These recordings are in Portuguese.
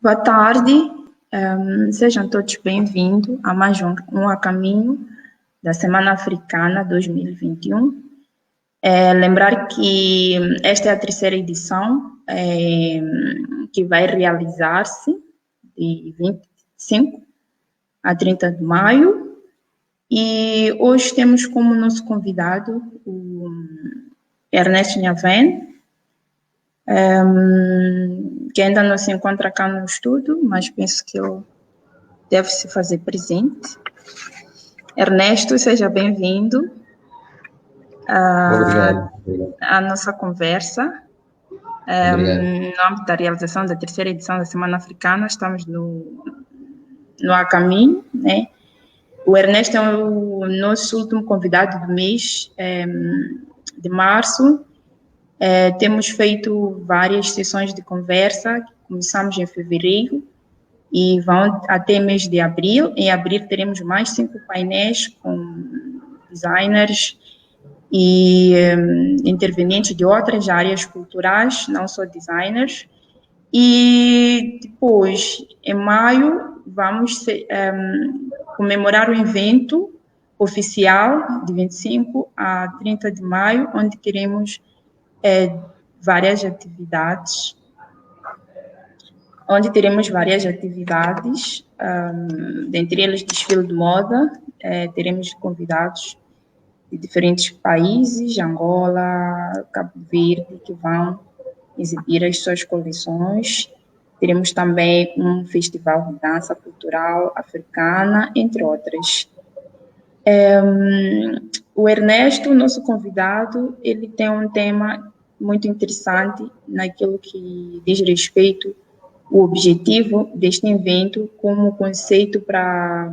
Boa tarde, sejam todos bem-vindos a mais um A Caminho da Semana Africana 2021. Lembrar que esta é a terceira edição que vai realizar-se de 25 a 30 de maio e hoje temos como nosso convidado o Ernest Nhaven, que ainda não se encontra cá no estúdio, mas penso que ele deve se fazer presente. Ernesto, seja bem-vindo à nossa conversa. No âmbito da realização da terceira edição da Semana Africana, estamos no A Caminho, né? O Ernesto é o nosso último convidado do mês de março. Temos feito várias sessões de conversa, começamos em fevereiro e vão até mês de abril. Em abril teremos mais 5 painéis com designers e intervenientes de outras áreas culturais, não só designers. E depois, em maio, vamos comemorar o evento oficial de 25 a 30 de maio, onde teremos várias atividades, dentre elas desfile de moda. Teremos convidados de diferentes países, Angola, Cabo Verde, que vão exibir as suas coleções. Teremos também um festival de dança cultural africana, entre outras. O Ernesto, nosso convidado, ele tem um tema muito interessante naquilo que diz respeito ao objetivo deste evento como conceito para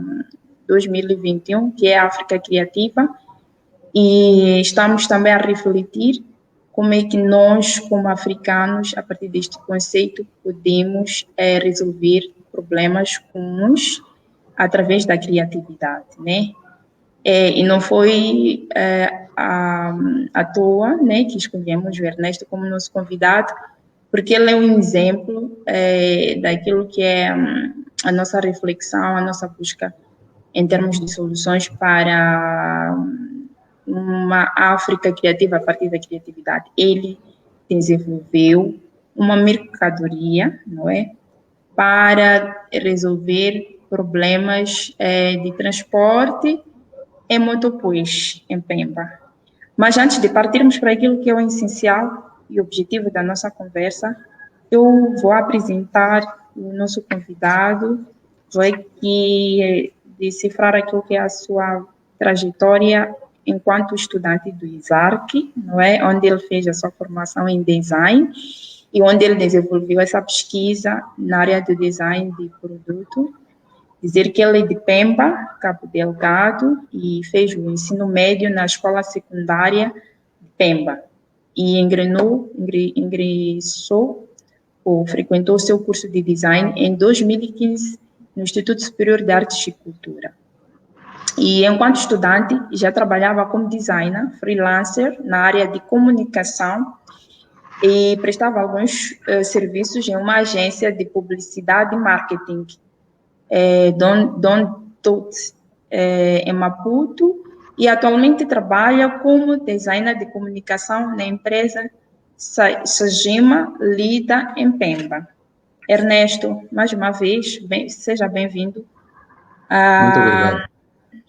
2021, que é a África Criativa, e estamos também a refletir como é que nós, como africanos, a partir deste conceito, podemos resolver problemas comuns através da criatividade, né? E não foi à toa, né, que escolhemos o Ernesto como nosso convidado, porque ele é um exemplo daquilo que é a nossa reflexão, a nossa busca em termos de soluções para uma África criativa a partir da criatividade. Ele desenvolveu uma mercadoria, não é, para resolver problemas de transporte em motopois, em Pemba. Mas antes de partirmos para aquilo que é o essencial e objetivo da nossa conversa, eu vou apresentar o nosso convidado, vou aqui decifrar aquilo que é a sua trajetória enquanto estudante do ISARC, não é? Onde ele fez a sua formação em design e onde ele desenvolveu essa pesquisa na área do design de produto. Dizer que ele é de Pemba, Cabo Delgado, e fez o ensino médio na escola secundária de Pemba. E frequentou o seu curso de design em 2015 no Instituto Superior de Artes e Cultura. E enquanto estudante, já trabalhava como designer, freelancer, na área de comunicação e prestava alguns serviços em uma agência de publicidade e marketing, Don Tot, em Maputo, e atualmente trabalha como designer de comunicação na empresa Sajima Lida, em Pemba. Ernesto, mais uma vez, seja bem-vindo a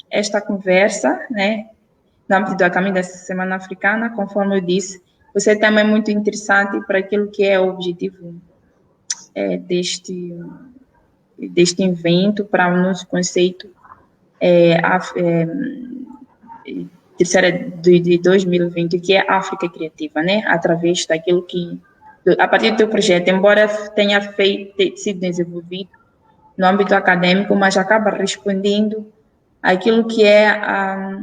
esta conversa, né, no âmbito do A Caminho da Semana Africana. Conforme eu disse, você também é muito interessante para aquilo que é o objetivo deste evento, para o nosso conceito terceira de 2020, que é África Criativa, né? Através daquilo que, a partir do teu projeto, embora tenha sido desenvolvido no âmbito acadêmico, mas acaba respondendo àquilo que é a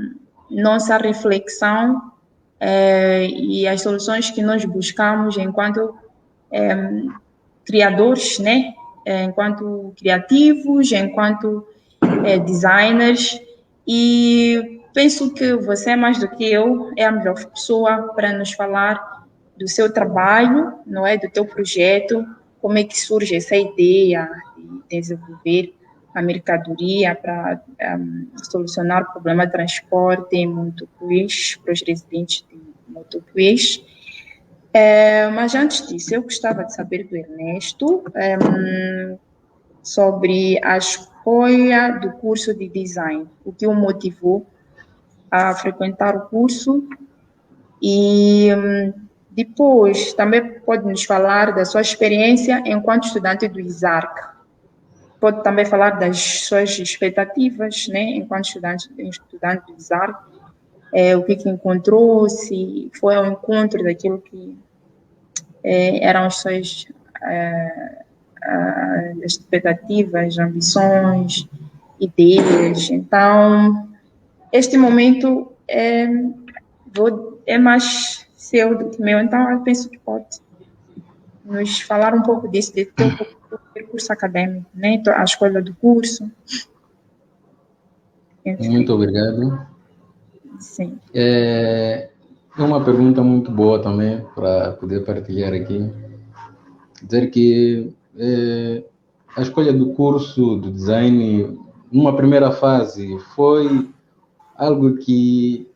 nossa reflexão e as soluções que nós buscamos enquanto criadores, né? Enquanto criativos, enquanto designers, e penso que você, mais do que eu, é a melhor pessoa para nos falar do seu trabalho, não é, do teu projeto, como é que surge essa ideia de desenvolver a mercadoria para solucionar o problema de transporte em Mutucuís, para os residentes de Mutucuís. Mas antes disso, eu gostava de saber do Ernesto sobre a escolha do curso de design, o que o motivou a frequentar o curso e depois também pode nos falar da sua experiência enquanto estudante do ISARC. Pode também falar das suas expectativas, né, enquanto estudante do ISARC, o que encontrou, se foi ao encontro daquilo que eram as suas expectativas, ambições, ideias. Então, este momento é mais seu do que meu, então eu penso que pode nos falar um pouco disso, do teu percurso acadêmico, né? A escolha do curso. Enfim. Muito obrigado. Sim. É uma pergunta muito boa também para poder partilhar aqui. Dizer que a escolha do curso do design, numa primeira fase, foi algo que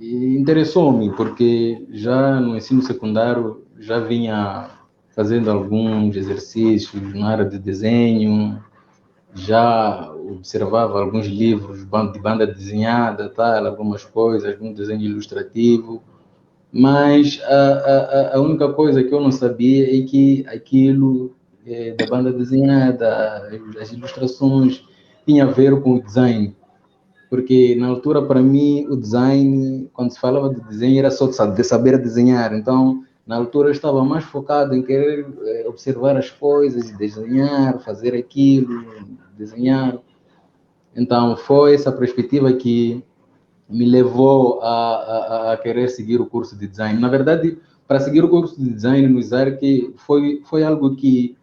interessou-me, porque já no ensino secundário já vinha fazendo alguns exercícios na área de desenho, já observava alguns livros de banda desenhada, tal, algumas coisas, algum desenho ilustrativo, mas a única coisa que eu não sabia é que aquilo da banda desenhada, as ilustrações, tinha a ver com o design. Porque na altura, para mim, o design, quando se falava de desenho, era só de saber desenhar. Então, na altura, eu estava mais focado em querer observar as coisas, desenhar, fazer aquilo, desenhar. Então, foi essa perspectiva que me levou a querer seguir o curso de design. Na verdade, para seguir o curso de design no ISARC, foi algo que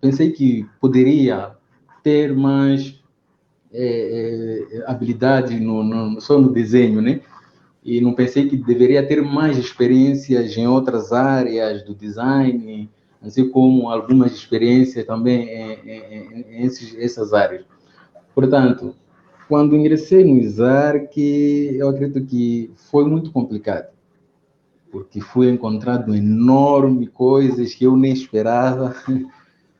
pensei que poderia ter mais habilidade só no desenho, né? E não pensei que deveria ter mais experiências em outras áreas do design, assim como algumas experiências também em essas áreas. Portanto, quando ingressei no ISARC, eu acredito que foi muito complicado, porque fui encontrado enorme coisas que eu nem esperava.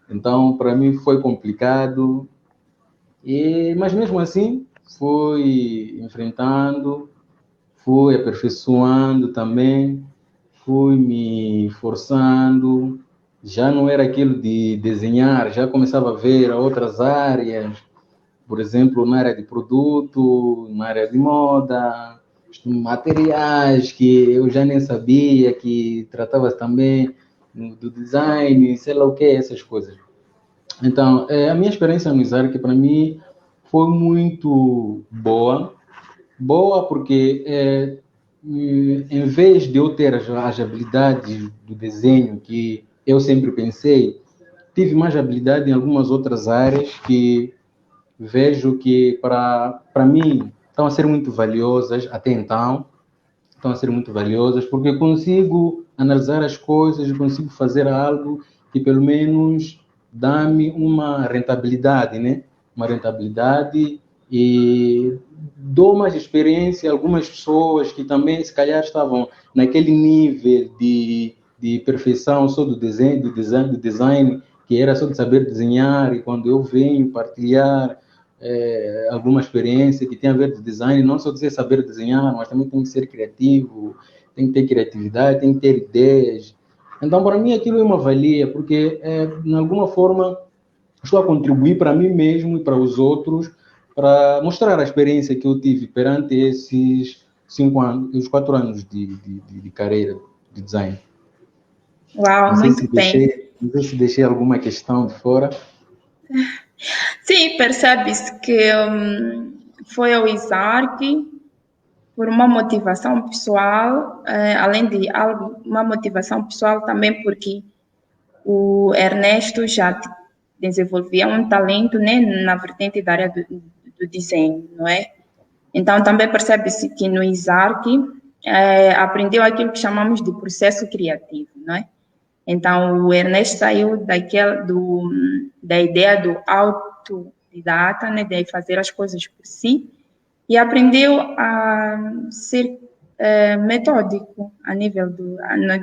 Então, para mim foi complicado. Mas mesmo assim, fui enfrentando, fui aperfeiçoando também, fui me forçando. Já não era aquilo de desenhar, já começava a ver outras áreas, por exemplo, na área de produto, na área de moda, materiais que eu já nem sabia, que tratava também do design, sei lá o que, essas coisas. Então, a minha experiência no ISARC, para mim, foi muito boa. Boa porque, em vez de eu ter as habilidades do desenho que eu sempre pensei, tive mais habilidade em algumas outras áreas que vejo que, para mim, estão a ser muito valiosas até então. Estão a ser muito valiosas porque consigo analisar as coisas, consigo fazer algo que pelo menos dá-me uma rentabilidade, né? Uma rentabilidade e dou mais experiência a algumas pessoas que também se calhar estavam naquele nível de perfeição só do design, que era só de saber desenhar, e quando eu venho partilhar alguma experiência que tem a ver com design, não só dizer saber desenhar, mas também tem que ser criativo, tem que ter criatividade, tem que ter ideias. Então, para mim, aquilo é uma valia, porque, de alguma forma, estou a contribuir para mim mesmo e para os outros, para mostrar a experiência que eu tive perante esses 5 anos, os 4 anos de carreira de design. Uau, muito bem. Não sei se deixei alguma questão de fora. Sim, percebe-se que foi ao ISARC por uma motivação pessoal, além de algo, uma motivação pessoal também porque o Ernesto já desenvolvia um talento, né, na vertente da área do desenho, não é? Então, também percebe-se que no ISARC aprendeu aquilo que chamamos de processo criativo, não é? Então, o Ernesto saiu da ideia do autodidata, né, de fazer as coisas por si, e aprendeu a ser metódico a nível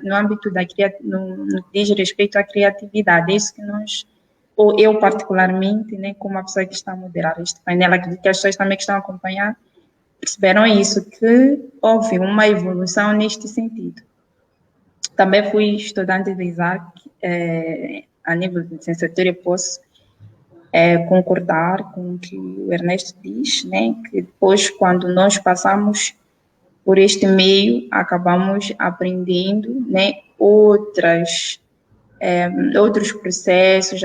no âmbito no que diz respeito à criatividade. É isso que ou eu particularmente, né, como uma pessoa que está a moderar este painel, acredito que as pessoas também que estão a acompanhar perceberam isso, que houve uma evolução neste sentido. Também fui estudante de Isaac, a nível de licenciatura, posso concordar com o que o Ernesto diz, né, que depois, quando nós passamos por este meio, acabamos aprendendo, né, outros processos,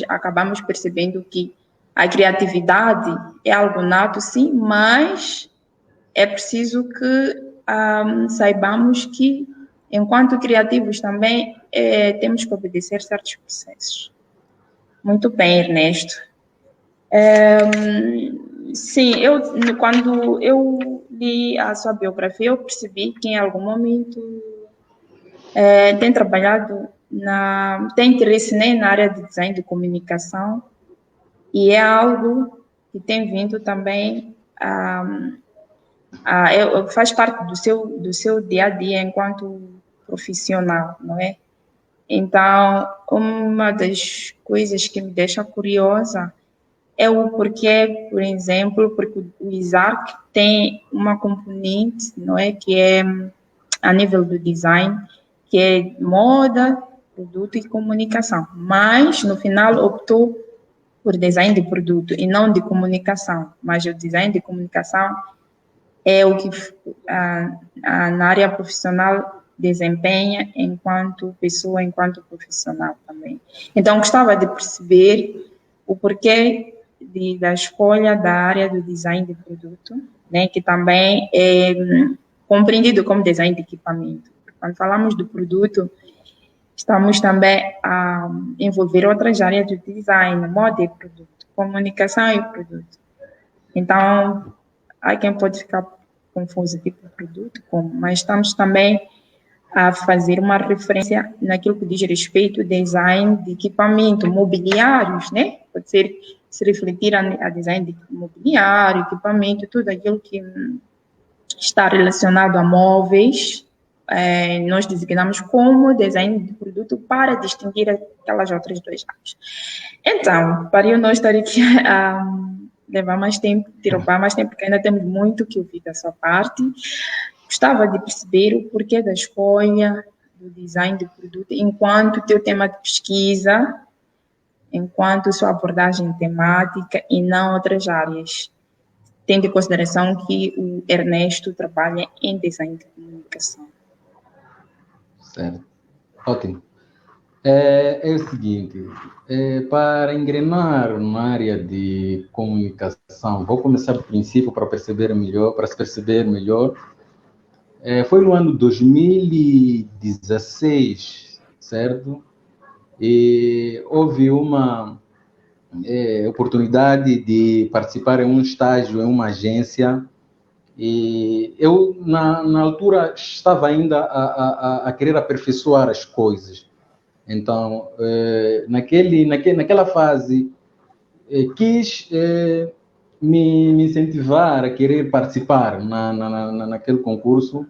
acabamos percebendo que a criatividade é algo nato, sim, mas é preciso que saibamos que, enquanto criativos também, temos que obedecer certos processos. Muito bem, Ernesto. Sim, quando eu li a sua biografia, eu percebi que em algum momento tem trabalhado, tem interesse, né, na área de design de comunicação, e é algo que tem vindo também faz parte do seu dia a dia enquanto profissional, não é? Então, uma das coisas que me deixa curiosa é o porquê, por exemplo, porque o Isaac tem uma componente, não é, que é a nível do design, que é moda, produto e comunicação, mas no final optou por design de produto e não de comunicação, mas o design de comunicação é o que na área profissional desempenha enquanto pessoa, enquanto profissional também. Então, gostava de perceber o porquê da escolha da área do design de produto, né, que também é compreendido como design de equipamento. Quando falamos do produto, estamos também a envolver outras áreas do design, moda e produto, comunicação e produto. Então, há quem pode ficar confuso, tipo produto, mas estamos também a fazer uma referência naquilo que diz respeito ao design de equipamento, mobiliários, né? Pode ser se refletir a design de mobiliário, equipamento, tudo aquilo que está relacionado a móveis, nós designamos como design de produto para distinguir aquelas outras duas áreas. Então, para eu não estar aqui a levar mais tempo, tirar mais tempo, porque ainda temos muito que ouvir da sua parte, gostava de perceber o porquê da escolha do design de produto enquanto teu tema de pesquisa, enquanto sua abordagem temática e não outras áreas, tendo em consideração que o Ernesto trabalha em design de comunicação. Certo. Ótimo. É o seguinte, para engrenar na área de comunicação, vou começar do princípio para se perceber melhor. Foi no ano 2016, certo? E houve uma oportunidade de participar em um estágio em uma agência. E eu, na altura, estava ainda a querer aperfeiçoar as coisas. Então, naquela fase, quis me incentivar a querer participar naquele concurso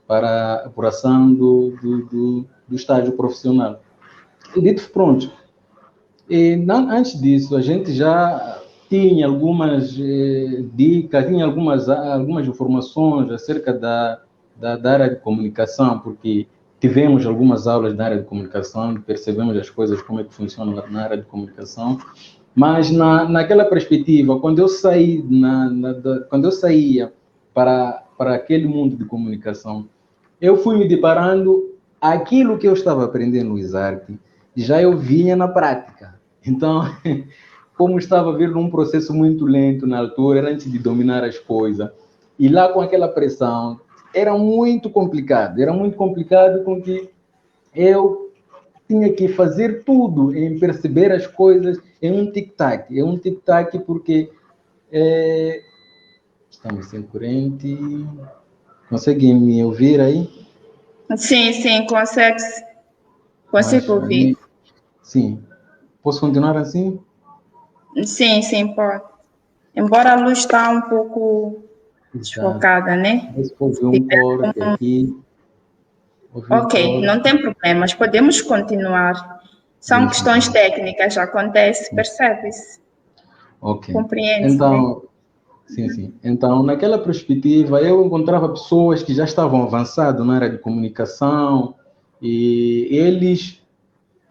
para a apuração do estágio profissional. E dito pronto. Antes disso, a gente já tinha algumas dicas, tinha algumas informações acerca da área de comunicação, porque tivemos algumas aulas na área de comunicação, percebemos as coisas, como é que funciona na área de comunicação, mas naquela perspectiva, quando eu saí quando eu saía para aquele mundo de comunicação, eu fui me deparando aquilo que eu estava aprendendo no Isarte, já eu vinha na prática. Então, como estava a vir num processo muito lento na altura, era antes de dominar as coisas, e lá com aquela pressão, era muito complicado com que eu tinha que fazer tudo em perceber as coisas em um tic-tac. É um tic-tac porque estamos sem corrente. Conseguem me ouvir aí? Sim, consegue. Mas, Consigo ouvir. sim. Posso continuar assim? Sim, pode. Embora a luz está um pouco Exato. desfocada, né? Mas houve um corte aqui. Houve um Ok, corte. não tem problemas, podemos continuar. São Isso, questões então. técnicas, acontece, percebe-se, Ok. compreende-se, né? Então, sim. Então, naquela perspectiva, eu encontrava pessoas que já estavam avançadas na área de comunicação e eles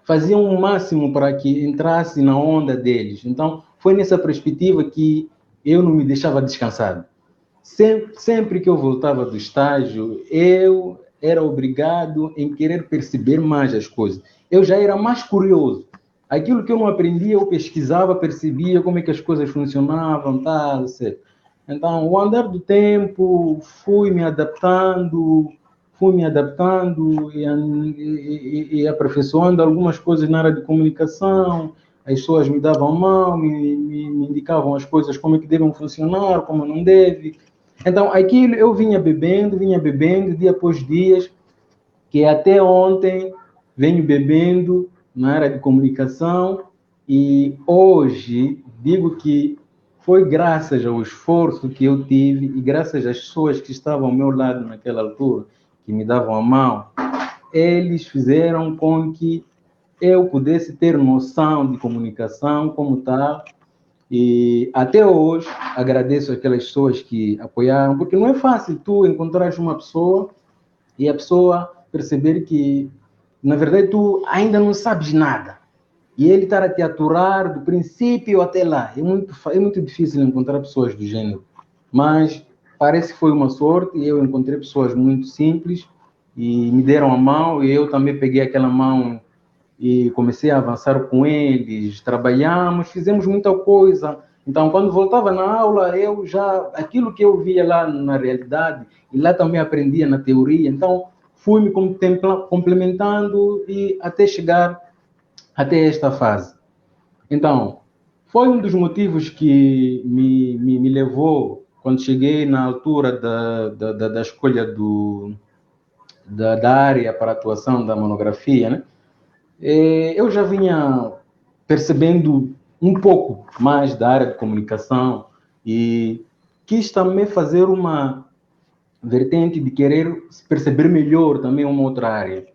faziam o máximo para que entrasse na onda deles. Então, foi nessa perspectiva que eu não me deixava descansado. Sempre que eu voltava do estágio, eu era obrigado em querer perceber mais as coisas. Eu já era mais curioso. Aquilo que eu não aprendia, eu pesquisava, percebia como é que as coisas funcionavam, tal, etc. Então, o andar do tempo, fui me adaptando e aperfeiçoando algumas coisas na área de comunicação. As pessoas me davam mão, me indicavam as coisas, como é que devem funcionar, como não deve. Então, aquilo eu vinha bebendo, dia após dia, que até ontem venho bebendo na área de comunicação e hoje digo que foi graças ao esforço que eu tive e graças às pessoas que estavam ao meu lado naquela altura, que me davam a mão, eles fizeram com que eu pudesse ter noção de comunicação como tal. E até hoje agradeço aquelas pessoas que apoiaram, porque não é fácil tu encontrares uma pessoa e a pessoa perceber que, na verdade, tu ainda não sabes nada. E ele estar a te aturar do princípio até lá. É muito difícil encontrar pessoas do gênero. Mas parece que foi uma sorte e eu encontrei pessoas muito simples e me deram a mão e eu também peguei aquela mão e comecei a avançar com eles, trabalhamos, fizemos muita coisa. Então, quando voltava na aula, eu já, aquilo que eu via lá na realidade, e lá também aprendia na teoria, então fui me complementando e até chegar até esta fase. Então, foi um dos motivos que me levou, quando cheguei na altura da escolha da área para atuação da monografia, né? Eu já vinha percebendo um pouco mais da área de comunicação e quis também fazer uma vertente de querer perceber melhor também uma outra área.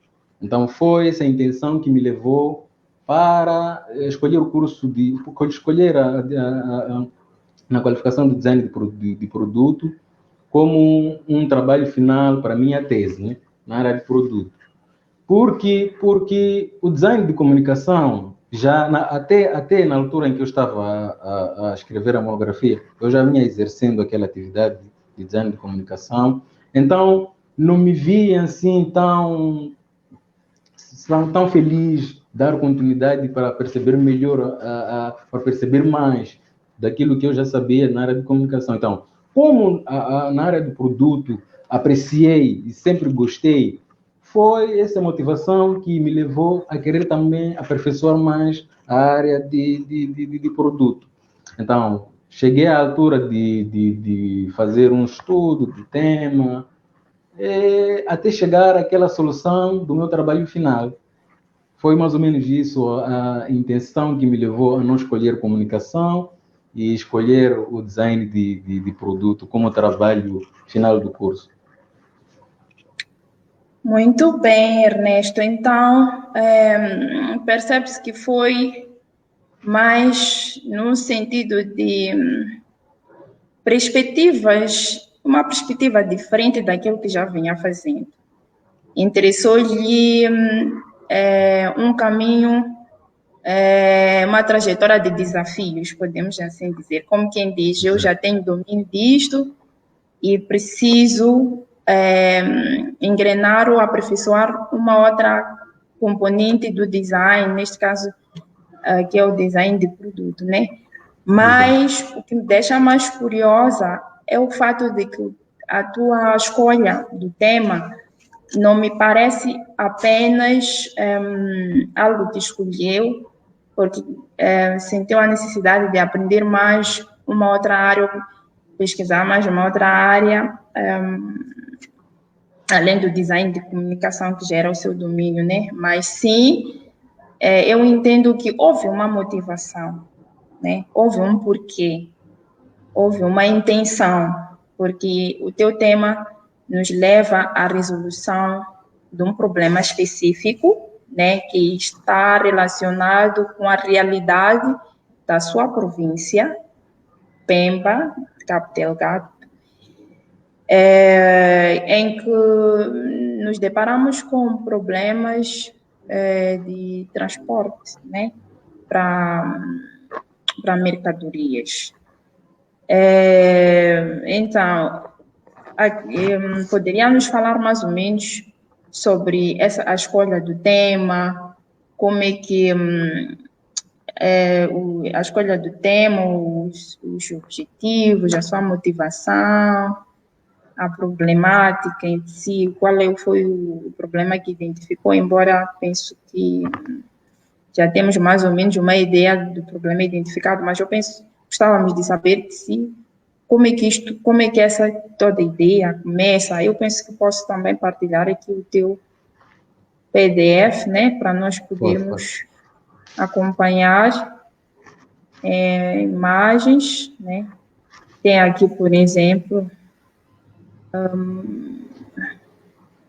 Então foi essa a intenção que me levou para escolher o curso escolher na qualificação de design de produto como um trabalho final para a minha tese, né, na área de produto. Porque o design de comunicação, até na altura em que eu estava a escrever a monografia, eu já vinha exercendo aquela atividade de design de comunicação, então não me via assim tão feliz dar continuidade para perceber melhor, para perceber mais daquilo que eu já sabia na área de comunicação. Então, como na área do produto apreciei e sempre gostei, foi essa motivação que me levou a querer também aperfeiçoar mais a área de produto. Então, cheguei à altura de fazer um estudo de tema, até chegar àquela solução do meu trabalho final. Foi mais ou menos isso a intenção que me levou a não escolher comunicação e escolher o design de produto como trabalho final do curso. Muito bem, Ernesto. Então, percebe-se que foi mais no sentido de perspectivas, uma perspectiva diferente daquilo que já vinha fazendo. Interessou-lhe um caminho, uma trajetória de desafios, podemos assim dizer. Como quem diz, eu já tenho domínio disto e preciso engrenar ou aperfeiçoar uma outra componente do design, neste caso, que é o design de produto, né? Mas o que me deixa mais curiosa é o fato de que a tua escolha do tema não me parece apenas algo que escolheu, porque sentiu a necessidade de aprender mais uma outra área, pesquisar mais uma outra área, além do design de comunicação, que já era o seu domínio, né? Mas sim, eu entendo que houve uma motivação, né? Houve um porquê, houve uma intenção, porque o teu tema nos leva à resolução de um problema específico, né? Que está relacionado com a realidade da sua província, Pemba, Cabo Delgado, em que nos deparamos com problemas de transporte, né, para mercadorias. Então, poderíamos falar mais ou menos sobre a escolha do tema, como é que a escolha do tema, os objetivos, a sua motivação, a problemática em si, foi o problema que identificou, embora penso que já temos mais ou menos uma ideia do problema identificado, mas eu penso, gostávamos de saber de si, como é que essa toda ideia começa. Eu penso que posso também partilhar aqui o teu PDF, né, para nós podermos acompanhar imagens, né. Tem aqui, por exemplo,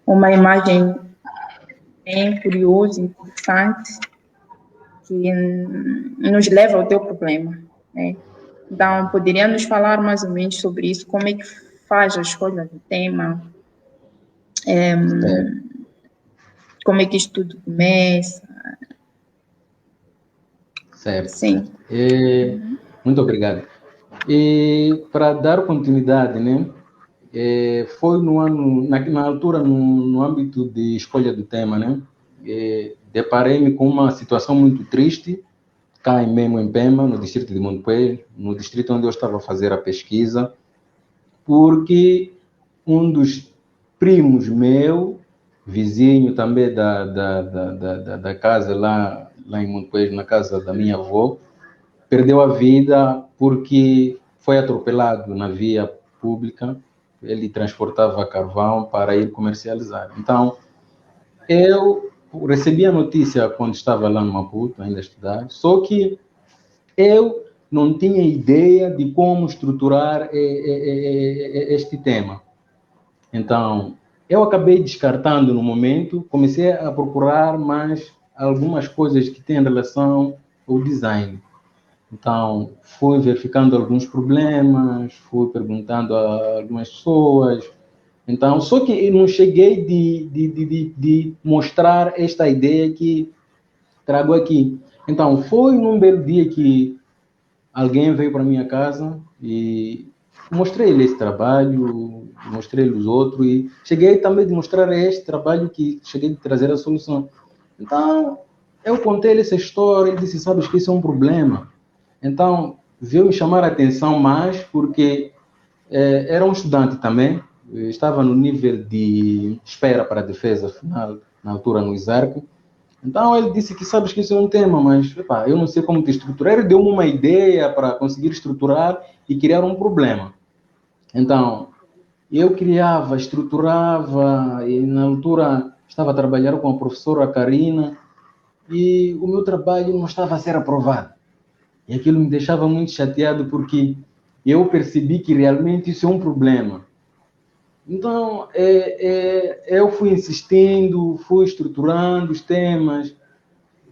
uma imagem bem curiosa, interessante, que nos leva ao teu problema, né? Então, poderia nos falar mais ou menos sobre isso, como é que faz a escolha do tema, como é que isto tudo começa? Certo. Sim. Muito obrigado. E para dar continuidade, né? Foi na altura, no âmbito de escolha do tema, né? Deparei-me com uma situação muito triste, cá mesmo em Pema, no distrito de Montepuez, no distrito onde eu estava a fazer a pesquisa, porque um dos primos meu, vizinho também da casa lá em Montepuez, na casa da minha avó, perdeu a vida porque foi atropelado na via pública. Ele transportava carvão para ir comercializar. Então, eu recebi a notícia quando estava lá no Maputo, ainda a estudar, só que eu não tinha ideia de como estruturar este tema. Então, eu acabei descartando no momento, comecei a procurar mais algumas coisas que têm relação ao design. Então, fui verificando alguns problemas, fui perguntando a algumas pessoas. Então, só que eu não cheguei de mostrar esta ideia que trago aqui. Então, foi num belo dia que alguém veio para minha casa e mostrei-lhe esse trabalho, mostrei-lhe os outros e cheguei também de mostrar este trabalho que cheguei de trazer a solução. Então, eu contei-lhe essa história, ele disse, sabes que isso é um problema. Então, veio me chamar a atenção mais porque era um estudante também, estava no nível de espera para a defesa final, na altura no ISARC. Então, ele disse que sabes que isso é um tema, mas eu não sei como te estruturar. Ele deu-me uma ideia para conseguir estruturar e criar um problema. Então, eu criava, estruturava, e na altura estava a trabalhar com a professora Karina e o meu trabalho não estava a ser aprovado. E aquilo me deixava muito chateado porque eu percebi que realmente isso é um problema. Então, eu fui insistindo, fui estruturando os temas.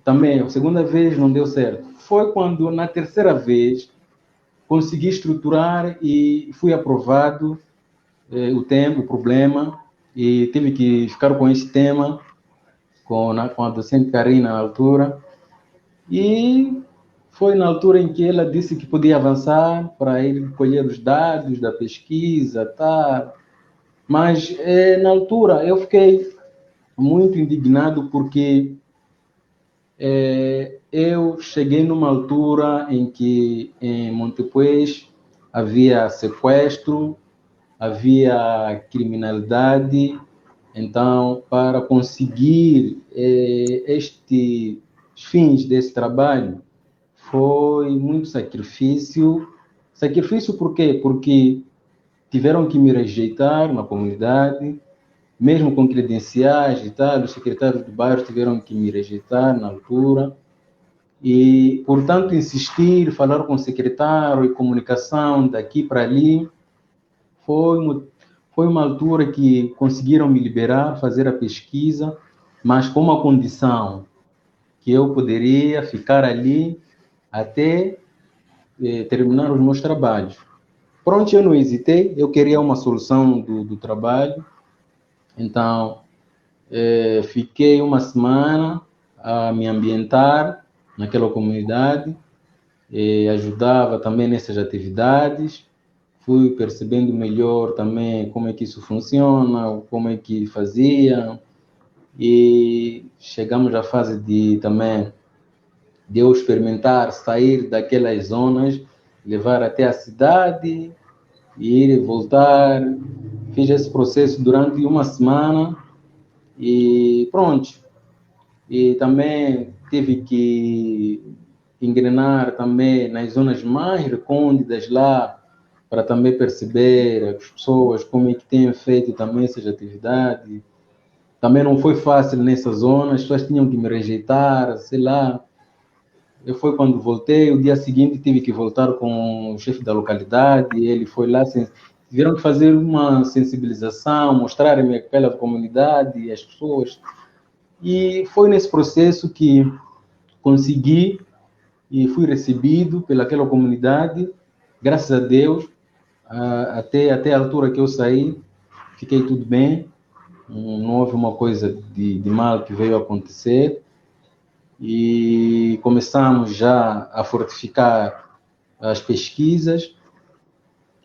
Também, a segunda vez não deu certo. Foi quando, na terceira vez, consegui estruturar e fui aprovado o tema, o problema, e tive que ficar com esse tema, com a docente Karina na altura. E foi na altura em que ela disse que podia avançar para ir colher os dados da pesquisa, tá? Mas na altura eu fiquei muito indignado porque eu cheguei numa altura em que em Montepuez havia sequestro, havia criminalidade. Então, para conseguir estes fins desse trabalho, foi muito sacrifício. Sacrifício por quê? Porque tiveram que me rejeitar na comunidade, mesmo com credenciais e tal, os secretários do bairro tiveram que me rejeitar na altura. E, portanto, insistir, falar com o secretário e comunicação daqui para ali, foi uma altura que conseguiram me liberar, fazer a pesquisa, mas com uma condição, que eu poderia ficar ali até terminar os meus trabalhos. Pronto, eu não hesitei, eu queria uma solução do trabalho, então fiquei uma semana a me ambientar naquela comunidade, ajudava também nessas atividades, fui percebendo melhor também como é que isso funciona, como é que fazia, e chegamos à fase de também de eu experimentar sair daquelas zonas, levar até a cidade, ir e voltar. Fiz esse processo durante uma semana e pronto. E também tive que engrenar também nas zonas mais recônditas lá, para também perceber as pessoas como é que têm feito também essas atividades. Também não foi fácil nessa zona, as pessoas tinham que me rejeitar, sei lá. Eu foi quando voltei, o dia seguinte tive que voltar com o chefe da localidade, ele foi lá, tiveram que fazer uma sensibilização, mostrar-me aquela comunidade, as pessoas. E foi nesse processo que consegui e fui recebido pelaquela comunidade, graças a Deus, até a altura que eu saí, fiquei tudo bem, não houve uma coisa de mal que veio a acontecer, e começamos já a fortificar as pesquisas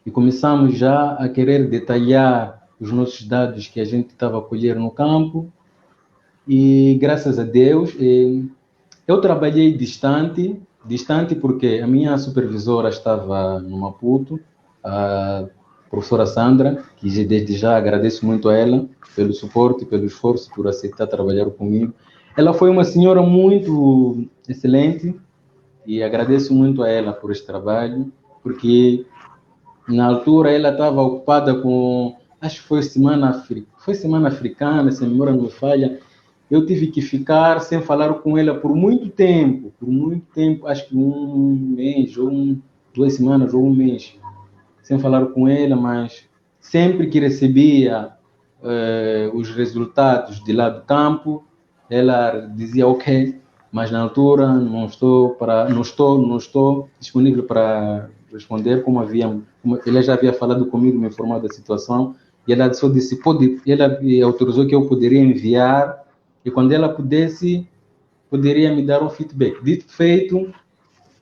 e começamos já a querer detalhar os nossos dados que a gente estava a colher no campo, e graças a Deus eu trabalhei distante porque a minha supervisora estava no Maputo, a professora Sandra, que desde já agradeço muito a ela pelo suporte, pelo esforço, por aceitar trabalhar comigo. Ela foi uma senhora muito excelente e agradeço muito a ela por este trabalho, porque na altura ela estava ocupada com, acho que foi semana africana, se a memória não me falha. Eu tive que ficar sem falar com ela por muito tempo, acho que um mês, ou 2 semanas, ou um mês, sem falar com ela, mas sempre que recebia os resultados de lá do campo, ela dizia ok, mas na altura não estou disponível para responder, ela já havia falado comigo, me informado da situação, e ela só disse, ela autorizou que eu poderia enviar, e quando ela pudesse, poderia me dar um feedback. Dito feito,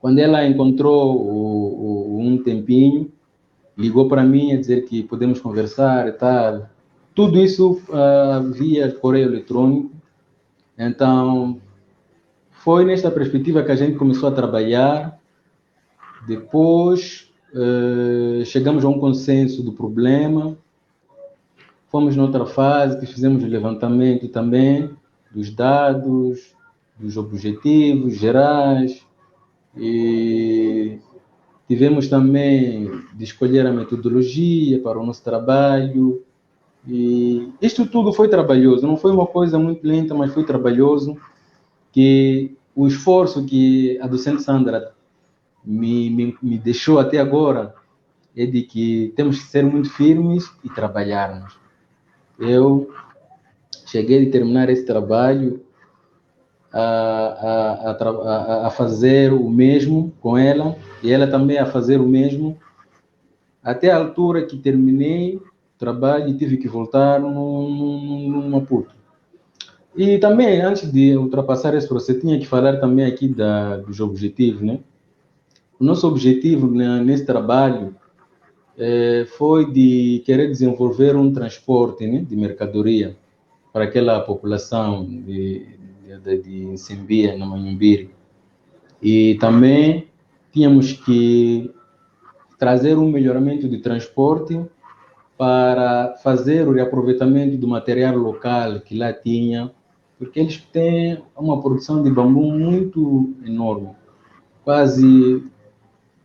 quando ela encontrou um tempinho, ligou para mim a dizer que podemos conversar e tal. Tudo isso via correio eletrônico. Então, foi nesta perspectiva que a gente começou a trabalhar. Depois, chegamos a um consenso do problema. Fomos noutra fase, que fizemos o levantamento também dos dados, dos objetivos gerais, e tivemos também de escolher a metodologia para o nosso trabalho, e isto tudo foi trabalhoso, não foi uma coisa muito lenta, mas foi trabalhoso, que o esforço que a docente Sandra me deixou até agora é de que temos que ser muito firmes e trabalharmos. Eu cheguei a terminar esse trabalho a fazer o mesmo com ela, e ela também a fazer o mesmo, até a altura que terminei o trabalho e tive que voltar no Maputo. E também, antes de ultrapassar esse processo, tinha que falar também aqui dos objetivos, né? O nosso objetivo nesse trabalho foi de querer desenvolver um transporte, né, de mercadoria para aquela população de Nsembia, na Manhumbiri. E também tínhamos que trazer um melhoramento de transporte para fazer o reaproveitamento do material local que lá tinha, porque eles têm uma produção de bambu muito enorme, quase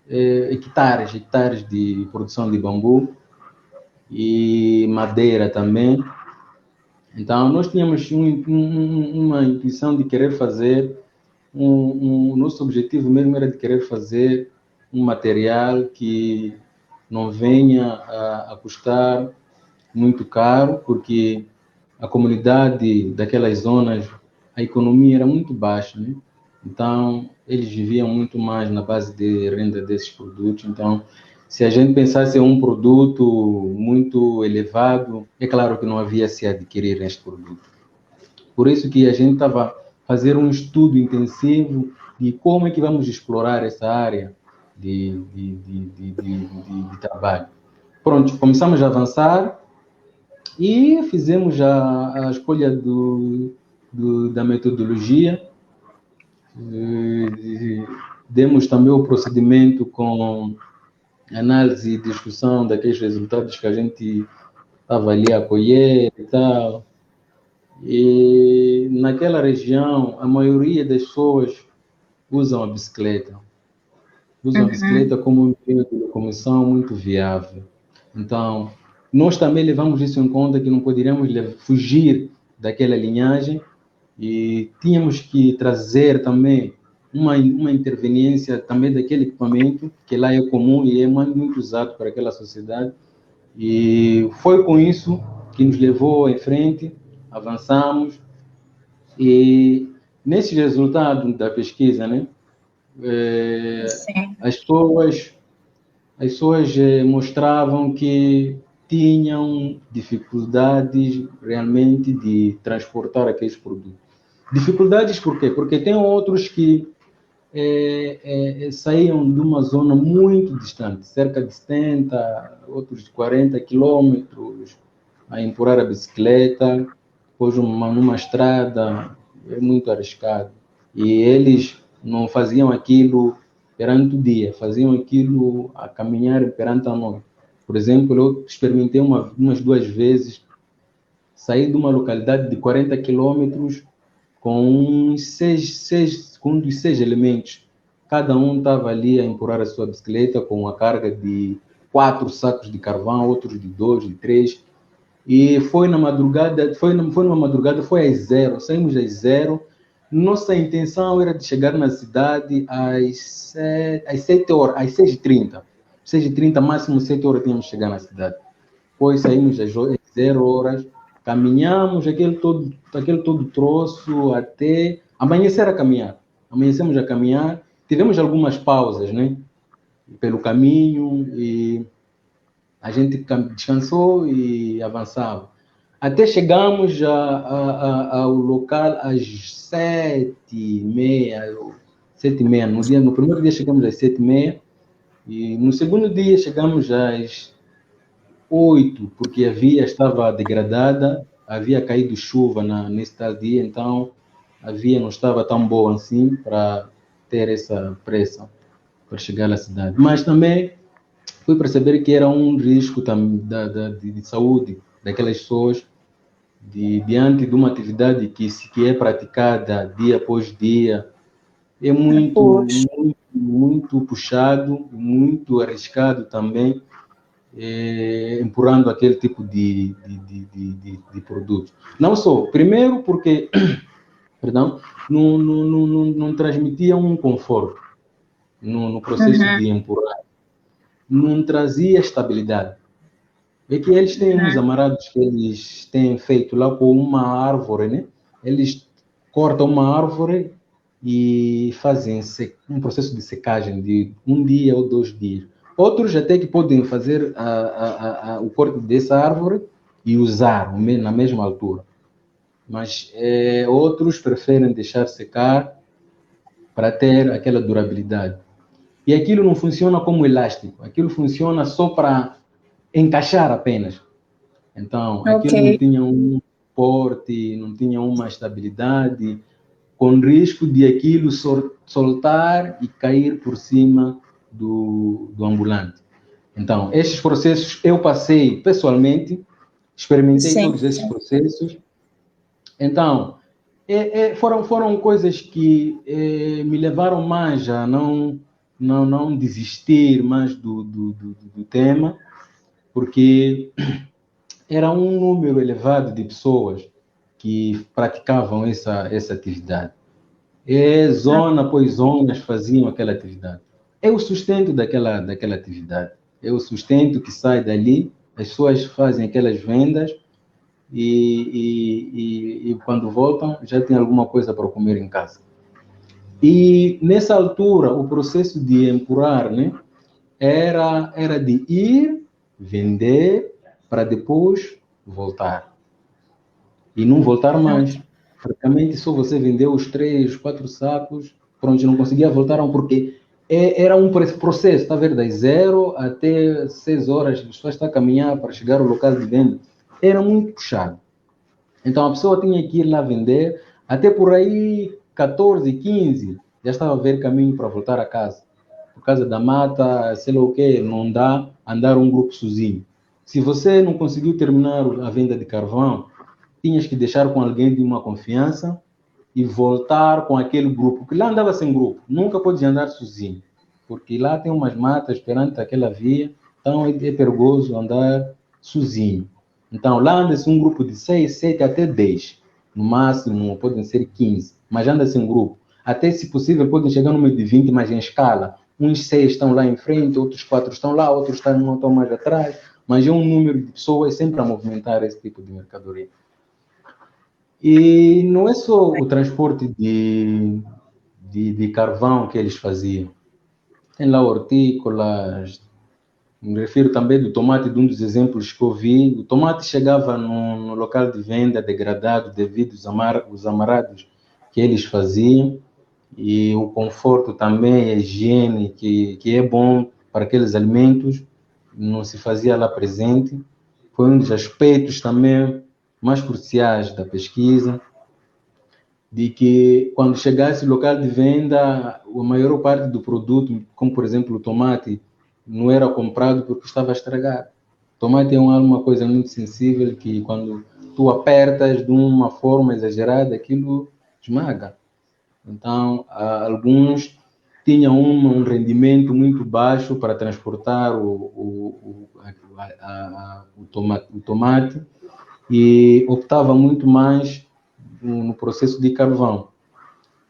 hectares de produção de bambu e madeira também. Então, nós tínhamos uma intuição de querer fazer, o nosso objetivo mesmo era de querer fazer um material que não venha a custar muito caro, porque a comunidade daquelas zonas, a economia era muito baixa, né? Então, eles viviam muito mais na base de renda desses produtos. Então, se a gente pensasse em um produto muito elevado, é claro que não havia se adquirir este produto. Por isso que a gente estava a fazer um estudo intensivo de como é que vamos explorar essa área de trabalho. Pronto, começamos a avançar e fizemos a escolha da metodologia. Demos também o procedimento com análise e discussão daqueles resultados que a gente estava ali a colher e tal. E naquela região, a maioria das pessoas usam a bicicleta. Usam a bicicleta como um meio de locomoção muito viável. Então, nós também levamos isso em conta, que não poderíamos fugir daquela linhagem e tínhamos que trazer também uma interveniência também daquele equipamento, que lá é comum e é muito usado para aquela sociedade. E foi com isso que nos levou em frente, avançamos, e nesse resultado da pesquisa, né, as pessoas mostravam que tinham dificuldades realmente de transportar aqueles produtos. Dificuldades por quê? Porque tem outros que saíam de uma zona muito distante, cerca de 70, outros de 40 quilômetros, a empurrar a bicicleta, depois numa estrada, é muito arriscado. E eles não faziam aquilo perante o dia, faziam aquilo a caminhar perante a noite. Por exemplo, eu experimentei umas 2 vezes sair de uma localidade de 40 quilômetros com com uns 6 elementos. Cada um estava ali a empurrar a sua bicicleta com a carga de 4 sacos de carvão, outros de 2, de 3. E foi na madrugada, foi numa madrugada, foi às 0, saímos às 0. Nossa intenção era de chegar na cidade às 7 horas, às 6h30. 6h30, máximo 7 horas tínhamos que chegar na cidade. Depois saímos às 0 horas, caminhamos aquele todo troço até amanhecer a caminhar. Amanhecemos a caminhar, tivemos algumas pausas, né, pelo caminho, e a gente descansou e avançava. Até chegamos ao local às 7h30. 7h30. No primeiro dia chegamos às 7h30 e no segundo dia chegamos às 8, porque a via estava degradada, havia caído chuva nesse tal dia, então a via não estava tão boa assim para ter essa pressa para chegar à cidade. Mas também fui perceber que era um risco de saúde daquelas pessoas diante de uma atividade que é praticada dia após dia. É muito puxado, muito arriscado também, empurrando aquele tipo de produto. Não só, primeiro porque perdão, não transmitia um conforto no processo de empurrar, não trazia estabilidade. É que eles têm uns amarados que eles têm feito lá com uma árvore, né? Eles cortam uma árvore e fazem um processo de secagem de 1 dia ou 2 dias. Outros até que podem fazer o corte dessa árvore e usar na mesma altura. Mas outros preferem deixar secar para ter aquela durabilidade. E aquilo não funciona como elástico, aquilo funciona só para encaixar apenas. Então, aquilo não tinha um porte, não tinha uma estabilidade, com risco de aquilo soltar e cair por cima do ambulante. Então, estes processos eu passei pessoalmente, experimentei todos esses processos. Então, foram coisas que me levaram mais a não desistir mais do tema, porque era um número elevado de pessoas que praticavam essa atividade. E zona após zonas faziam aquela atividade. É o sustento daquela atividade. É o sustento que sai dali, as pessoas fazem aquelas vendas e quando voltam já tem alguma coisa para comer em casa. E nessa altura o processo de empurrar, né, era de ir, vender, para depois voltar. E não voltar mais. Praticamente só você vendeu os 3, 4 sacos, pronto, não conseguia voltar, porque era um processo, está a ver, das 0 até 6 horas, as pessoas estão a caminhar para chegar ao local de venda. Era muito puxado. Então a pessoa tinha que ir lá vender, até por aí 14, 15, já estava a ver caminho para voltar a casa. Por causa da mata, sei lá o quê, não dá andar um grupo sozinho. Se você não conseguiu terminar a venda de carvão, tinhas que deixar com alguém de uma confiança e voltar com aquele grupo, porque lá andava sem grupo, nunca pode andar sozinho, porque lá tem umas matas perante aquela via, então é perigoso andar sozinho. Então lá anda-se um grupo de 6, 7 até 10, no máximo podem ser 15, mas anda-se um grupo. Até, se possível, podem chegar no número de 20, mas em escala. Uns 6 estão lá em frente, outros 4 estão lá, outros não estão mais atrás, mas é um número de pessoas sempre a movimentar esse tipo de mercadoria. E não é só o transporte de carvão que eles faziam. Tem lá hortícolas, me refiro também do tomate, de um dos exemplos que eu vi. O tomate chegava no local de venda degradado devido aos amarados que eles faziam, e o conforto também, a higiene, que é bom para aqueles alimentos, não se fazia lá presente. Foi um dos aspectos também mais cruciais da pesquisa, de que quando chegasse no local de venda, a maior parte do produto, como por exemplo o tomate, não era comprado porque estava estragado. O tomate é uma coisa muito sensível que quando tu apertas de uma forma exagerada, aquilo esmaga. Então, alguns tinham um rendimento muito baixo para transportar o tomate e optava muito mais no processo de carvão.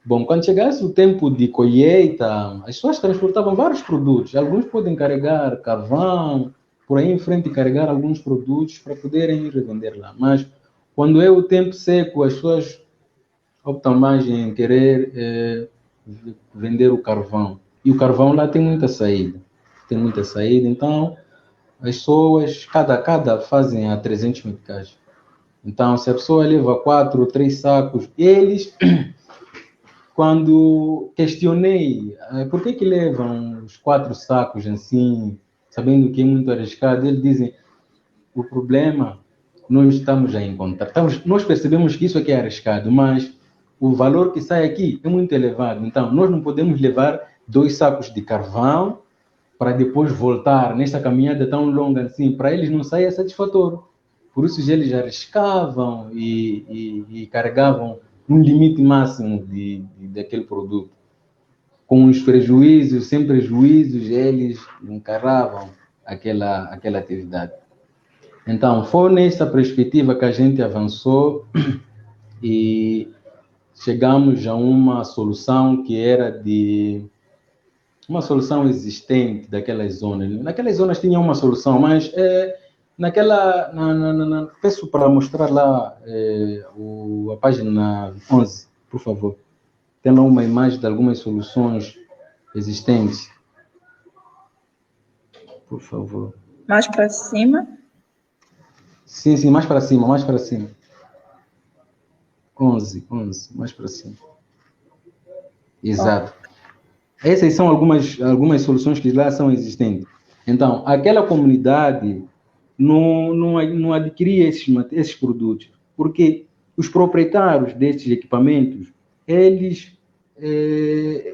Bom, quando chegasse o tempo de colheita, as pessoas transportavam vários produtos. Alguns podem carregar carvão, por aí em frente carregar alguns produtos para poderem ir vender lá. Mas quando é o tempo seco, as pessoas optam mais em querer vender o carvão. E o carvão lá tem muita saída. Tem muita saída, então as pessoas, cada fazem a 300 meticais. Então, se a pessoa leva 4 ou 3 sacos, eles, quando questionei por que levam os 4 sacos assim, sabendo que é muito arriscado, eles dizem, o problema nós estamos a encontrar. Nós percebemos que isso aqui é arriscado, mas o valor que sai aqui é muito elevado. Então, nós não podemos levar 2 sacos de carvão para depois voltar nesta caminhada tão longa assim. Para eles não sai satisfatório. Por isso eles arriscavam e carregavam um limite máximo daquele produto. Com os prejuízos, sem prejuízos, eles encaravam aquela atividade. Então, foi nessa perspectiva que a gente avançou e chegamos a uma solução que era uma solução existente daquelas zonas. Naquelas zonas tinha uma solução, mas peço para mostrar lá a página 11, por favor. Tem lá uma imagem de algumas soluções existentes. Por favor. Mais para cima? Sim, mais para cima. 11, mais para cima. Exato. Essas são algumas soluções que lá são existentes. Então, aquela comunidade não adquiria esses produtos, porque os proprietários desses equipamentos, eles,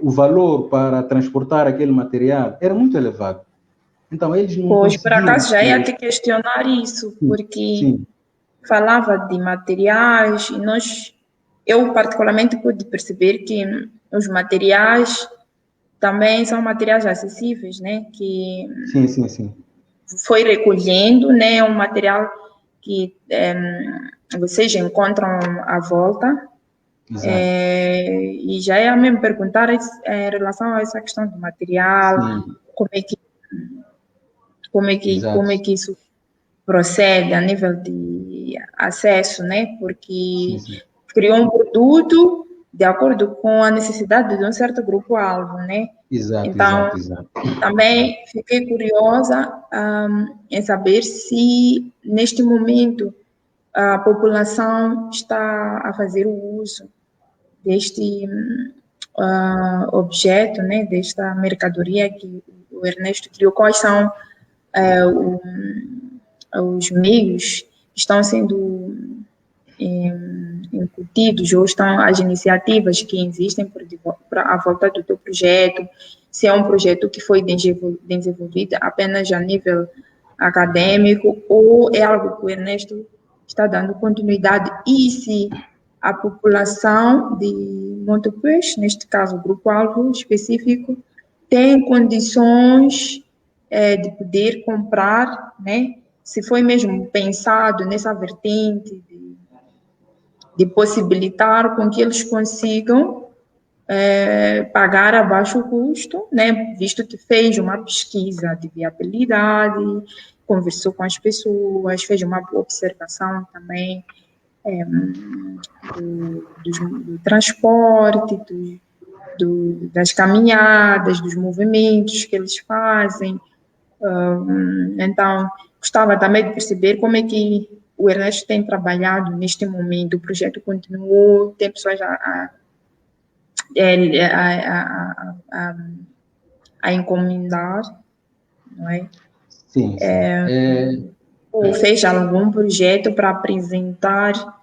o valor para transportar aquele material era muito elevado. Então, eles não Pois, por conseguiam... acaso já ia te questionar isso, porque falava de materiais e eu particularmente pude perceber que os materiais também são materiais acessíveis, né? Que Sim. foi recolhendo, né? Um material que vocês encontram à volta. E já ia mesmo perguntar em relação a essa questão do material, Sim. como é que isso procede a nível de acesso, né? Porque Sim. criou um produto de acordo com a necessidade de um certo grupo-alvo, né? Exato. Também fiquei curiosa em saber se, neste momento, a população está a fazer o uso deste objeto, né, desta mercadoria que o Ernesto criou. Quais são os meios que estão sendo incutidos ou estão as iniciativas que existem à volta do teu projeto, se é um projeto que foi desenvolvido apenas a nível acadêmico ou é algo que o Ernesto está dando continuidade e se a população de Montepês, neste caso o grupo-alvo específico, tem condições de poder comprar, né? Se foi mesmo pensado nessa vertente de possibilitar com que eles consigam pagar a baixo custo, né? Visto que fez uma pesquisa de viabilidade, conversou com as pessoas, fez uma observação também do transporte, das caminhadas, dos movimentos que eles fazem. Então, gostava também de perceber como é que o Ernesto tem trabalhado neste momento. O projeto continuou, tem pessoas a encomendar, não é? Sim. Ou fez algum projeto para apresentar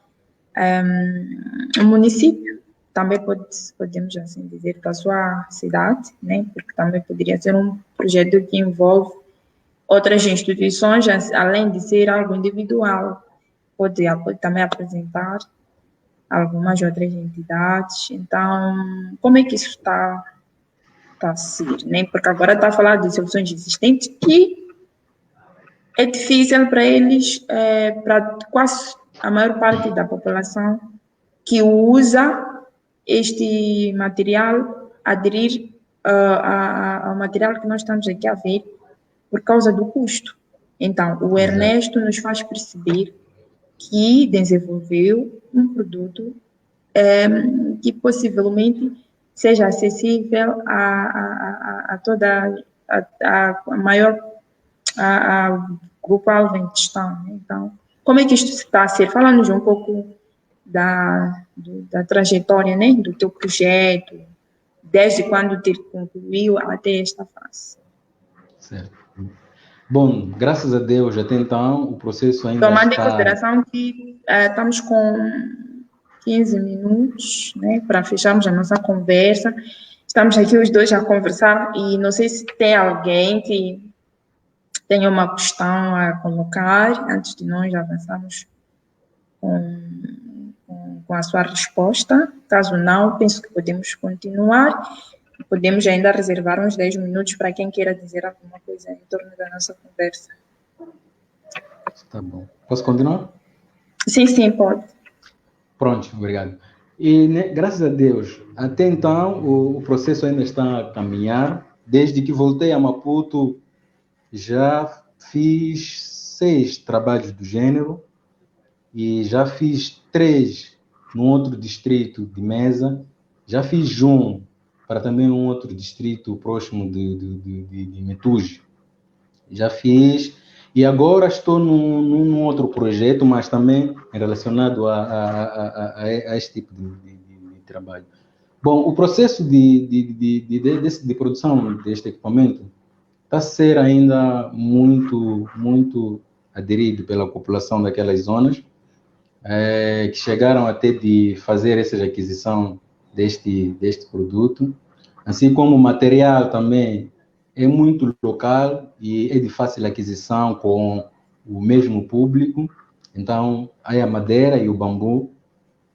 um município, também podemos assim dizer, da sua cidade, né? Porque também poderia ser um projeto que envolve outras instituições, além de ser algo individual, pode também apresentar algumas outras entidades. Então, como é que isso está a ser, né? Porque agora está a falar de soluções existentes que é difícil para eles, para quase a maior parte da população que usa este material, aderir ao material que nós estamos aqui a ver por causa do custo. Então, o Ernesto nos faz perceber que desenvolveu um produto que possivelmente seja acessível a toda a maior a grupo-alvo em questão. Então, como é que isto está a ser? Fala-nos um pouco da trajetória, né, do teu projeto, desde quando te concluiu até esta fase. Certo. Bom, graças a Deus, até então, o processo ainda Tomando está... em consideração que estamos com 15 minutos, né, para fecharmos a nossa conversa. Estamos aqui os dois a conversar e não sei se tem alguém que tenha uma questão a colocar antes de nós avançarmos com a sua resposta. Caso não, penso que podemos continuar. Podemos ainda reservar uns 10 minutos para quem queira dizer alguma coisa em torno da nossa conversa. Tá bom. Posso continuar? Sim, pode. Pronto, obrigado. E, né, graças a Deus, até então, o processo ainda está a caminhar. Desde que voltei a Maputo, já fiz 6 trabalhos do gênero e já fiz 3 num outro distrito de Mesa. Já fiz um para também um outro distrito próximo de Metuge. Já fiz. E agora estou num outro projeto, mas também relacionado a este tipo de trabalho. Bom, o processo de produção deste equipamento está a ser ainda muito aderido pela população daquelas zonas, que chegaram até de fazer essa aquisição deste produto, assim como o material também é muito local e é de fácil aquisição com o mesmo público. Então, aí a madeira e o bambu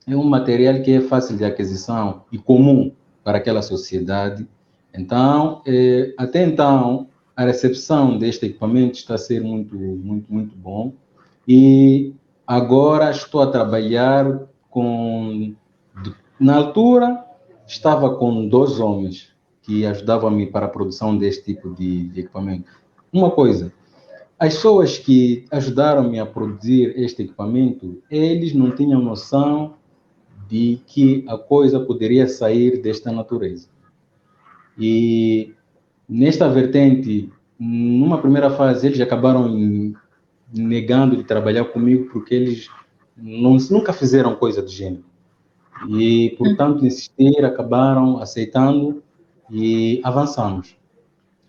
é um material que é fácil de aquisição e comum para aquela sociedade. Então, até então, a recepção deste equipamento está a ser muito bom. E agora estou a trabalhar com... Na altura, estava com 2 homens que ajudavam-me para a produção deste tipo de equipamento. Uma coisa, as pessoas que ajudaram-me a produzir este equipamento, eles não tinham noção de que a coisa poderia sair desta natureza. E nesta vertente, numa primeira fase, eles acabaram negando de trabalhar comigo porque eles nunca fizeram coisa do gênero. E, portanto, insistir, acabaram aceitando e avançamos.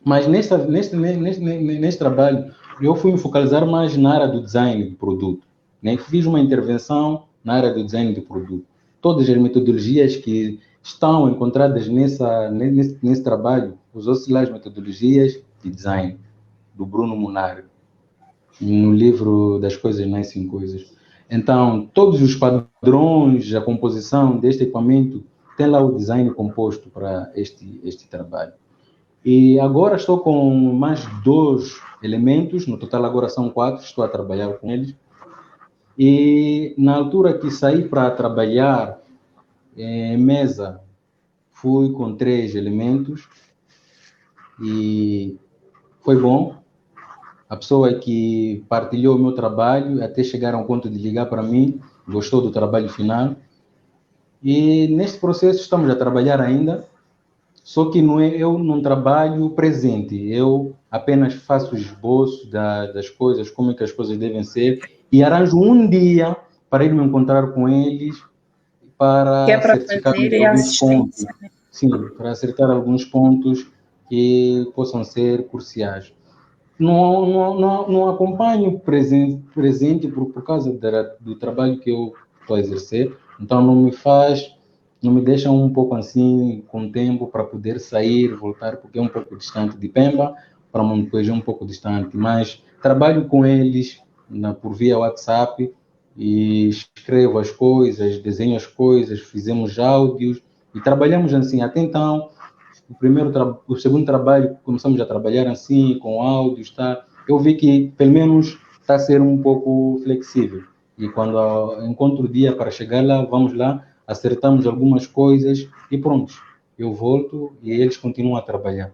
Mas neste trabalho, eu fui me focalizar mais na área do design do produto. Né? Fiz uma intervenção na área do design do produto. Todas as metodologias que estão encontradas nesse trabalho, usou-se lá as metodologias de design do Bruno Munari, no livro das coisas nascem coisas. Então, todos os padrões, a composição deste equipamento, tem lá o design composto para este trabalho. E agora estou com mais 2 elementos, no total agora são 4, estou a trabalhar com eles. E na altura que saí para trabalhar em mesa, fui com 3 elementos e foi bom. A pessoa que partilhou o meu trabalho, até chegaram ao ponto de ligar para mim, gostou do trabalho final. E neste processo estamos a trabalhar ainda, só que eu não trabalho presente, eu apenas faço esboço das coisas, como é que as coisas devem ser, e arranjo um dia para ir me encontrar com eles para certificar alguns pontos. Né? Sim, para acertar alguns pontos que possam ser cruciais. Não acompanho presente por causa do trabalho que eu estou a exercer, então não me deixa um pouco assim com tempo para poder sair, voltar, porque é um pouco distante de Pemba, para Montepuez é um pouco distante, mas trabalho com eles por via WhatsApp e escrevo as coisas, desenho as coisas, fizemos áudios e trabalhamos assim. Até então, o segundo trabalho, começamos a trabalhar assim, com áudios, tá? Eu vi que, pelo menos, está a ser um pouco flexível. E quando encontro o dia para chegar lá, vamos lá, acertamos algumas coisas e pronto. Eu volto e eles continuam a trabalhar.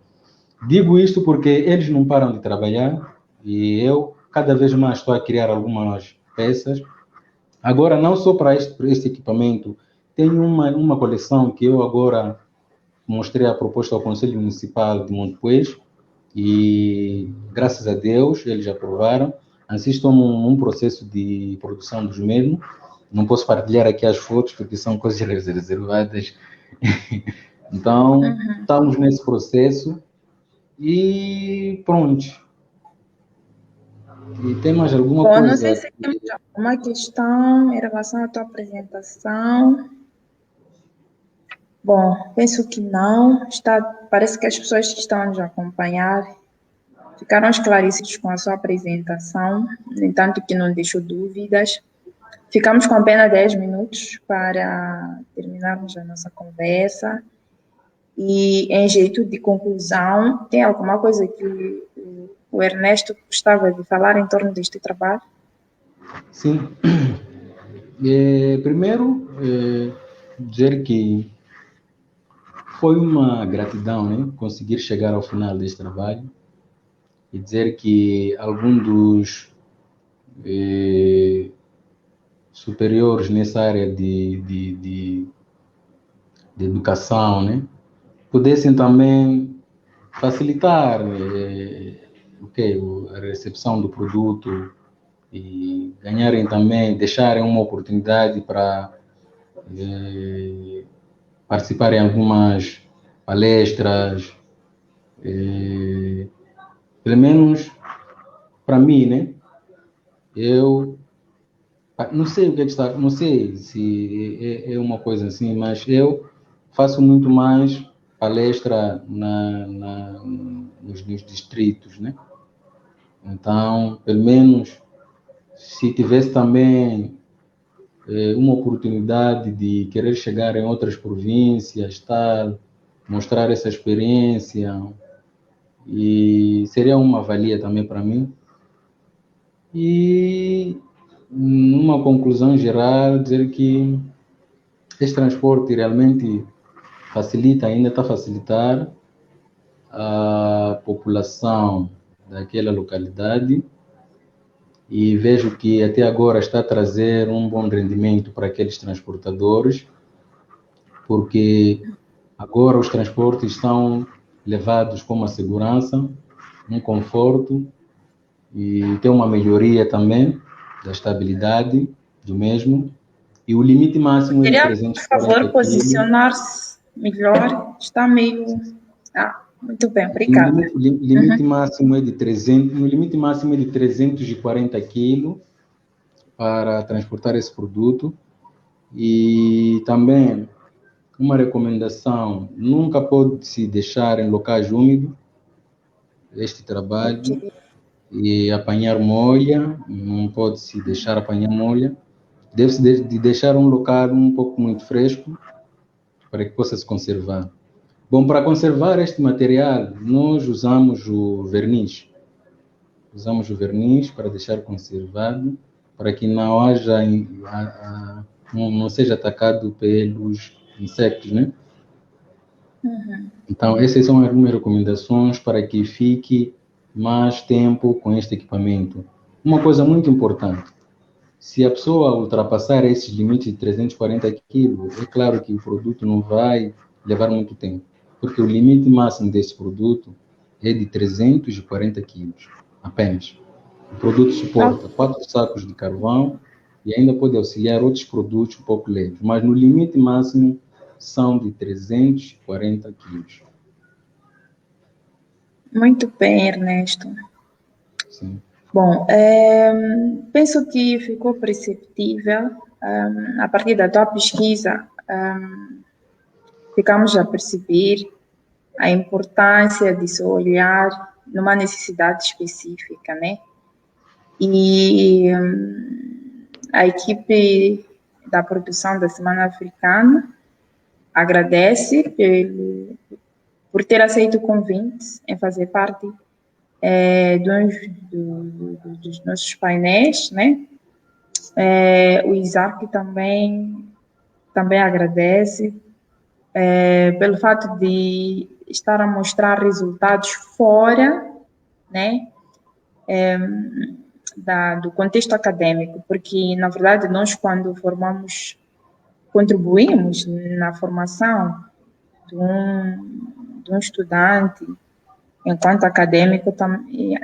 Digo isto porque eles não param de trabalhar e eu, cada vez mais, estou a criar algumas peças. Agora, não só para este equipamento, tenho uma coleção que eu agora mostrei a proposta ao Conselho Municipal de Montepuez e, graças a Deus, eles aprovaram. Assim, estou num processo de produção dos mesmos. Não posso partilhar aqui as fotos porque são coisas reservadas. Então, estamos nesse processo e pronto. E tem mais alguma coisa? Não sei se temos alguma questão em relação à tua apresentação. Bom, penso que não. Parece que as pessoas que estão a nos acompanhar ficaram esclarecidas com a sua apresentação, no entanto que não deixou dúvidas. Ficamos com apenas 10 minutos para terminarmos a nossa conversa. E, em jeito de conclusão, tem alguma coisa que o Ernesto gostava de falar em torno deste trabalho? Sim. Primeiro, dizer que foi uma gratidão, né, conseguir chegar ao final deste trabalho e dizer que algum dos superiores nessa área de educação, né, pudessem também facilitar a recepção do produto e ganharem também, deixarem uma oportunidade para participar em algumas palestras, pelo menos para mim, né? Eu não sei o que está, não sei se é uma coisa assim, mas eu faço muito mais palestra nos distritos, né? Então, pelo menos, se tivesse também uma oportunidade de querer chegar em outras províncias, tal, mostrar essa experiência, e seria uma valia também para mim. E numa conclusão geral, dizer que este transporte realmente facilita, ainda está a facilitar a população daquela localidade, e vejo que até agora está a trazer um bom rendimento para aqueles transportadores, porque agora os transportes são levados com uma segurança, um conforto, e tem uma melhoria também da estabilidade do mesmo, e o limite máximo é de Queria, por 340 favor, kg. posicionar-se melhor. Está meio... Ah, muito bem, No obrigada. limite, limite máximo é de 300, no limite máximo é de 340 kg para transportar esse produto. E também uma recomendação: nunca pode se deixar em locais úmidos este trabalho, Ok. e apanhar molha, não pode se deixar apanhar molha. Deve-se de deixar um local um pouco muito fresco para que possa se conservar. Bom, para conservar este material, nós usamos o verniz. Usamos o verniz para deixar conservado, para que não haja, não seja atacado pelos insectos, né? Então, essas são algumas recomendações para que fique mais tempo com este equipamento. Uma coisa muito importante: se a pessoa ultrapassar esses limites de 340 quilos, é claro que o produto não vai levar muito tempo, porque o limite máximo desse produto é de 340 quilos apenas. O produto suporta 4 sacos de carvão e ainda pode auxiliar outros produtos um pouco leves, mas no limite máximo são de 340 quilos. Muito bem, Ernesto. Sim. Bom, penso que ficou perceptível, a partir da tua pesquisa, ficamos a perceber a importância de se olhar numa necessidade específica, né? E a equipe da produção da Semana Africana agradece por ter aceito o convite em fazer parte dos nossos painéis, né? O Isaac também agradece pelo fato de estar a mostrar resultados fora, né, do contexto acadêmico, porque, na verdade, nós, quando contribuímos na formação de um estudante, enquanto acadêmico,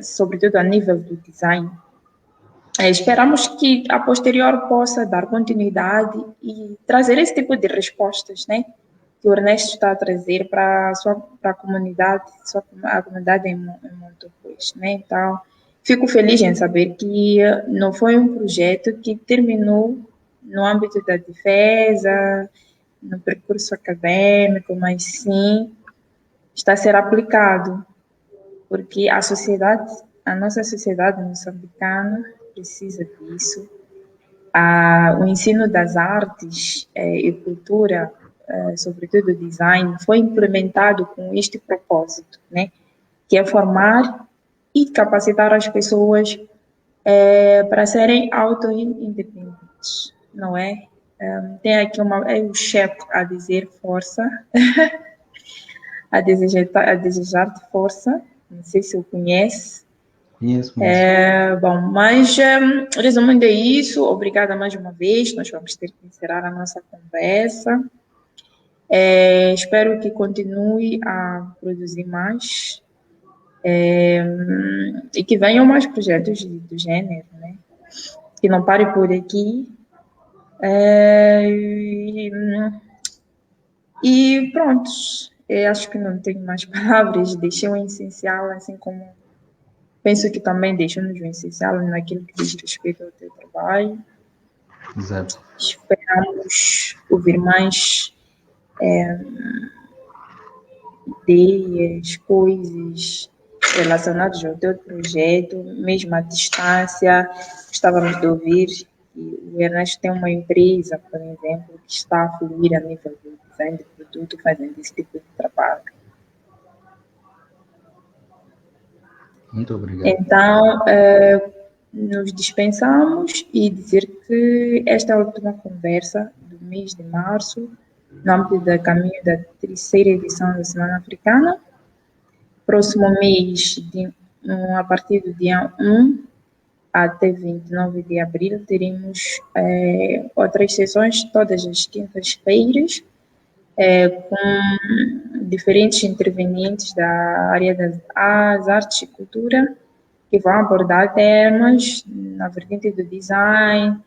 sobretudo a nível do design, esperamos que a posterior possa dar continuidade e trazer esse tipo de respostas, né, que o Ernesto está a trazer para a comunidade, a comunidade em Montepus, né? Então, fico feliz em saber que não foi um projeto que terminou no âmbito da defesa, no percurso acadêmico, mas sim está a ser aplicado, porque a nossa sociedade moçambicana precisa disso. O ensino das artes e cultura, sobretudo design, foi implementado com este propósito, né? Que é formar e capacitar as pessoas para serem auto-independentes, não é? Tem aqui o chefe a dizer força, a desejar-te força, não sei se o conhece. Conheço mesmo. Bom, mas resumindo é isso, obrigada mais uma vez, nós vamos ter que encerrar a nossa conversa. Espero que continue a produzir mais e que venham mais projetos do gênero, né? Que não pare por aqui. E pronto, acho que não tenho mais palavras, deixei o essencial, assim como penso que também deixamos o essencial naquilo que diz respeito ao teu trabalho. Exato. Esperamos ouvir mais ideias, coisas relacionadas ao teu projeto, mesmo à distância. Gostávamos de ouvir. O Ernesto tem uma empresa, por exemplo, que está a fluir a nível do design de produto, fazendo esse tipo de trabalho. Muito obrigado. Então, nos dispensamos e dizer que esta é a última conversa do mês de março, no âmbito do caminho da terceira edição da Semana Africana. Próximo mês, a partir do dia 1 até 29 de abril, teremos outras sessões todas as quintas-feiras, com diferentes intervenientes da área das artes e cultura, que vão abordar temas na vertente do design,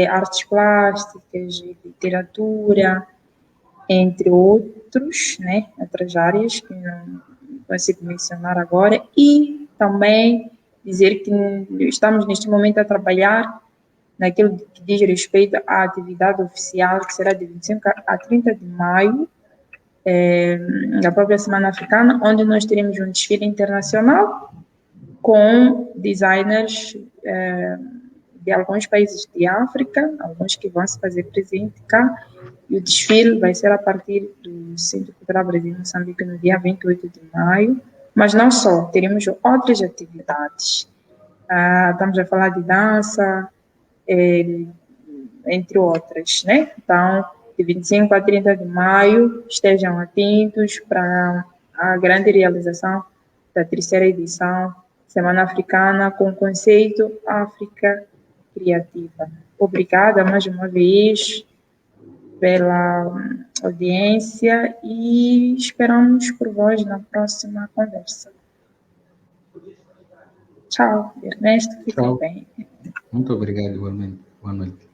artes plásticas, literatura, entre outros, né, outras áreas que não consigo mencionar agora, e também dizer que estamos neste momento a trabalhar naquilo que diz respeito à atividade oficial, que será de 25 a 30 de maio, da própria Semana Africana, onde nós teremos um desfile internacional com designers de alguns países de África, alguns que vão se fazer presente cá, e o desfile vai ser a partir do Centro Cultural Brasil Moçambique no dia 28 de maio, mas não só, teremos outras atividades. Estamos a falar de dança, entre outras, né? Então, de 25 a 30 de maio, estejam atentos para a grande realização da terceira edição Semana Africana com o conceito África Criativa. Obrigada mais uma vez pela audiência e esperamos por vós na próxima conversa. Tchau, Ernesto, fique bem. Muito obrigado, igualmente. Boa noite.